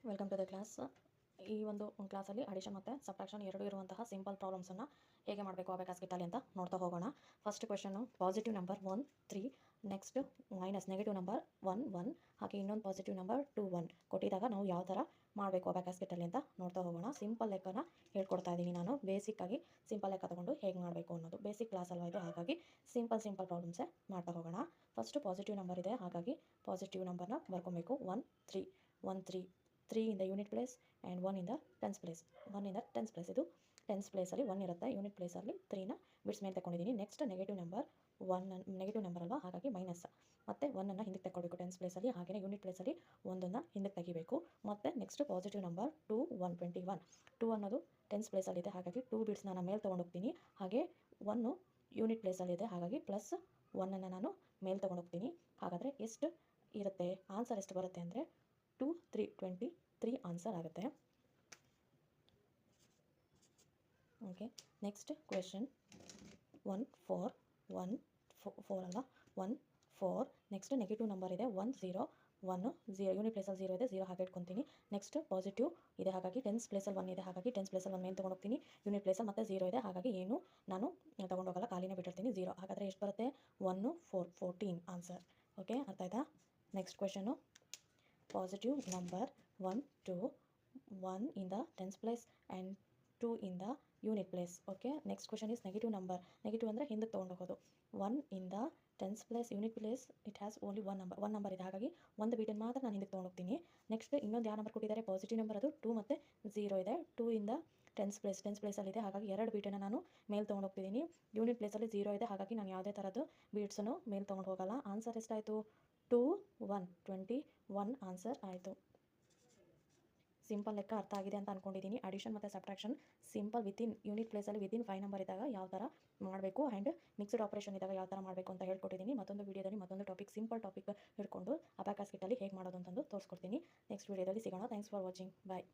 Welcome to the class. ಈ ಒಂದು ಕ್ಲಾಸಲ್ಲಿ ಅಡಿಷನ್ ಮತ್ತು ಸಬ್ಟ್ರಾಕ್ಷನ್ ಎರಡು ಇರುವಂತಹ ಸಿಂಪಲ್ ಪ್ರಾಬ್ಲಮ್ಸನ್ನು ಹೇಗೆ ಮಾಡಬೇಕು ಅಬಾಕಸ್ ಕಿಟ್ಟಲ್ಲಿ ಅಂತ ನೋಡ್ತಾ ಹೋಗೋಣ. First question positive number 1 3, next minus negative number 1 1, ಹಾಗೆ ಇನ್ನೊಂದು ಪಾಸಿಟಿವ್ ನಂಬರ್ 2 1 ಕೊಟ್ಟಿದ್ದಾಗ ನಾವು ಯಾವ ಥರ ಮಾಡಬೇಕು ಅಬಾಕಸ್ ಕಿಟ್ಟಲ್ಲಿ ಅಂತ ನೋಡ್ತಾ ಹೋಗೋಣ. ಸಿಂಪಲ್ ಲೆಕ್ಕನ ಹೇಳ್ಕೊಡ್ತಾ ಇದ್ದೀನಿ ನಾನು. ಬೇಸಿಕ್ಕಾಗಿ ಸಿಂಪಲ್ ಲೆಕ್ಕ ತಗೊಂಡು ಹೇಗೆ ಮಾಡಬೇಕು ಅನ್ನೋದು ಬೇಸಿಕ್ ಕ್ಲಾಸ್ ಅಲ್ವಾ ಇದು, ಹಾಗಾಗಿ ಸಿಂಪಲ್ ಪ್ರಾಬ್ಲಮ್ಸೇ ಮಾಡ್ತಾ ಹೋಗೋಣ. ಫಸ್ಟು ಪಾಸಿಟಿವ್ ನಂಬರ್ ಇದೆ, ಹಾಗಾಗಿ ಪಾಸಿಟಿವ್ ನಂಬರ್ನ ಬರ್ಕೊಬೇಕು. 1 3 1 3 3 in the unit place and 1 in the tens place. 1 in the tens place, ಇದು ಟೆನ್ಸ್ ಪ್ಲೇಸಲ್ಲಿ 1 ಇರುತ್ತೆ, ಯೂನಿಟ್ ಪ್ಲೇಸಲ್ಲಿ 3ನ ಬಿಡ್ಸ್ ಮೇಲೆ ತಗೊಂಡಿದ್ದೀನಿ. Next negative number 1 negative number ಅಲ್ವಾ, ಹಾಗಾಗಿ ಮೈನಸ್ ಮತ್ತು 1ಅನ್ನು ಹಿಂದಕ್ಕೆ ತಗೊಳ್ಬೇಕು ಟೆನ್ಸ್ ಪ್ಲೇಸಲ್ಲಿ, ಹಾಗೆಯೇ ಯೂನಿಟ್ ಪ್ಲೇಸಲ್ಲಿ 1ಅನ್ನು ಹಿಂದಕ್ಕೆ ತೆಗಿಬೇಕು. ಮತ್ತು ನೆಕ್ಸ್ಟ್ ಪಾಸಿಟಿವ್ ನಂಬರ್ 2 1 21, 2 ಅನ್ನೋದು ಟೆನ್ಸ್ ಪ್ಲೇಸಲ್ಲಿದೆ, ಹಾಗಾಗಿ 2 ಬಿಡ್ಸ್ನ ನಾನು ಮೇಲೆ ತೊಗೊಂಡೋಗ್ತೀನಿ. ಹಾಗೆ 1 ಯೂನಿಟ್ ಪ್ಲೇಸಲ್ಲಿದೆ, ಹಾಗಾಗಿ ಪ್ಲಸ್ 1ಅನ್ನು ನಾನು ಮೇಲೆ ತೊಗೊಂಡೋಗ್ತೀನಿ. ಹಾಗಾದರೆ ಎಷ್ಟು ಇರುತ್ತೆ, ಆನ್ಸರ್ ಎಷ್ಟು ಬರುತ್ತೆ ಅಂದರೆ 2 3 23 ಆನ್ಸರ್ ಆಗುತ್ತೆ. ಓಕೆ, ನೆಕ್ಸ್ಟ್ ಕ್ವೆಶನ್ 1 4 1 4 ಅಲ್ಲ 1 4. ನೆಕ್ಸ್ಟ್ ನೆಗೆಟಿವ್ ನಂಬರ್ ಇದೆ 1 0 1 0, ಯೂನಿಟ್ ಪ್ಲೇಸಲ್ಲಿ 0 ಇದೆ, 0 ಹಾಗೆ ಇಟ್ಕೊತೀನಿ. ನೆಕ್ಸ್ಟ್ ಪಾಸಿಟಿವ್ ಇದೆ, ಹಾಗಾಗಿ ಟೆನ್ಸ್ ಪ್ಲೇಸಲ್ಲಿ 1 ಇದೆ, ಹಾಗಾಗಿ ಟೆನ್ಸ್ ಪ್ಲೇಸಲ್ಲಿ 1 ಮೇಲೆ ತೊಗೊಂಡೋಗ್ತೀನಿ. ಯೂನಿಟ್ ಪ್ಲೇಸಲ್ಲಿ ಮತ್ತೆ 0 ಇದೆ, ಹಾಗಾಗಿ ಏನು ನಾನು ತೊಗೊಂಡೋಗಲ್ಲ, ಖಾಲಿನೇ ಬಿಟ್ಟಿರ್ತೀನಿ 0. ಹಾಗಾದರೆ ಎಷ್ಟು ಬರುತ್ತೆ 1 4 14 ಆನ್ಸರ್. ಓಕೆ, ಅರ್ಥ ಆಯ್ತಾ? Next question positive number 1 2 1 in the tens place and 2 in the unit place. Okay, next question is negative number. Negative ಅಂದರೆ ಹಿಂದಕ್ಕೆ ತೊಗೊಂಡು ಹೋಗೋದು. 1 in the tens place unit place, it has only one number ಇದೆ, ಹಾಗಾಗಿ ಒಂದು ಬೀಟನ್ನು ಮಾತ್ರ ನಾನು ಹಿಂದಕ್ಕೆ ತೊಗೊಂಡೋಗ್ತೀನಿ. ನೆಕ್ಸ್ಟ್ ಇನ್ನೊಂದು ಯಾವ ನಂಬರ್ ಕೊಟ್ಟಿದ್ದಾರೆ, ಪಾಸಿಟಿವ್ ನಂಬರ್, ಅದು 2 ಮತ್ತು 0 ಇದೆ. 2 in the ಟೆನ್ಸ್ ಪ್ಲೇಸಲ್ಲಿದೆ, ಹಾಗಾಗಿ 2 ಬೀಟನ್ನು ನಾನು ಮೇಲೆ ತೊಗೊಂಡೋಗ್ತಿದ್ದೀನಿ. ಯೂನಿಟ್ ಪ್ಲೇಸಲ್ಲಿ 0 ಇದೆ, ಹಾಗಾಗಿ ನಾನು ಯಾವುದೇ ಥರದ್ದು ಬೀಟ್ಸನ್ನು ಮೇಲೆ ತೊಗೊಂಡು ಹೋಗಲ್ಲ. ಆನ್ಸರ್ ಎಷ್ಟಾಯಿತು 2 1 21 ಆನ್ಸರ್ ಆಯಿತು. ಸಿಂಪಲ್ ಲೆಕ್ಕ ಅರ್ಥ ಆಗಿದೆ ಅಂತ ಅಂದ್ಕೊಂಡಿದ್ದೀನಿ. ಅಡಿಷನ್ ಮತ್ತು ಸಬ್ಟ್ರಾಕ್ಷನ್ ಸಿಂಪಲ್ ವಿತಿನ್ ಯೂನಿಟ್ ಪ್ಲೇಸಲ್ಲಿ ವಿತಿನ್ 5 ನಂಬರ್ ಇದ್ದಾಗ ಯಾವ ಥರ ಮಾಡಬೇಕು ಆ್ಯಂಡ್ ಮಿಕ್ಸ್ಡ್ ಆಪರೇಷನ್ ಇದ್ದಾಗ ಯಾವ ಥರ ಮಾಡಬೇಕು ಅಂತ ಹೇಳ್ಕೊಟ್ಟಿದ್ದೀನಿ. ಮತ್ತೊಂದು ವೀಡಿಯೋದಲ್ಲಿ ಮತ್ತೊಂದು ಟಾಪಿಕ್ ಸಿಂಪಲ್ ಟಾಪಿಕ್ ಹಿಡ್ಕೊಂಡು ಅಬಾಕಸ್ ಕಿಟ್ಟಲ್ಲಿ ಹೇಗೆ ಮಾಡೋದು ಅಂತಂದು ತೋರಿಸ್ಕೊಡ್ತೀನಿ. ನೆಕ್ಸ್ಟ್ ವೀಡಿಯೋದಲ್ಲಿ ಸಿಗೋಣ. Thanks for watching. ಬಾಯ್.